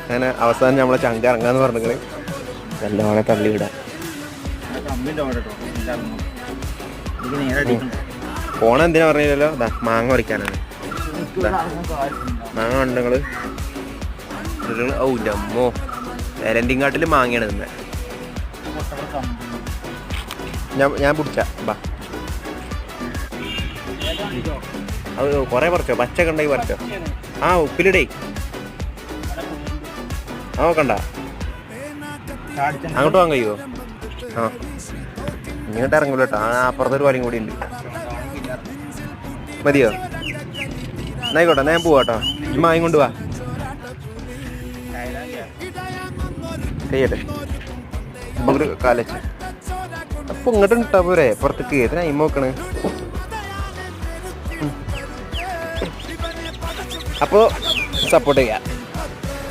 അങ്ങനെ അവസാനം നമ്മളെ ചങ്ക ഇറങ്ങാന്ന് പറഞ്ഞിട്ട് നല്ലോണം തള്ളിവിടാം. പോണ എന്തിനാ പറഞ്ഞില്ലല്ലോ, മാങ്ങ പറിക്കാനാണ്. മാങ്ങ ഉണ്ട് നിങ്ങള്. ഓ ഡമ്മോ, എരണ്ടിങ്ങാട്ടിൽ മാങ്ങയാണ് നിന്ന്. ഞാൻ പിടിച്ച ബാ. അത് കൊറേ പറിച്ചോ, പച്ചക്കെ ഉണ്ടെങ്കിൽ പറിച്ചോ. ആ ഉപ്പിലിടേ, ആ നോക്കണ്ട. അങ്ങോട്ട് പോകാൻ കഴിയുമോ? ആ ഇങ്ങോട്ട് ഇറങ്ങൂല കേട്ടോ. അപ്പുറത്തൊരു വലയും കൂടി ഉണ്ട്. മതിയോ? എന്നായിക്കോട്ടെ, ഞാൻ പോവാട്ടോ. മായും കൊണ്ട് വാ. ചെയ്യട്ടെ ഒരു കാലച്ച്. അപ്പൊ ഇങ്ങോട്ട് ഇട്ടാ പോരെ, പുറത്തേക്ക് ഏതിനാ അയിമ നോക്കണ്. അപ്പോൾ സപ്പോർട്ട് ചെയ്യാം.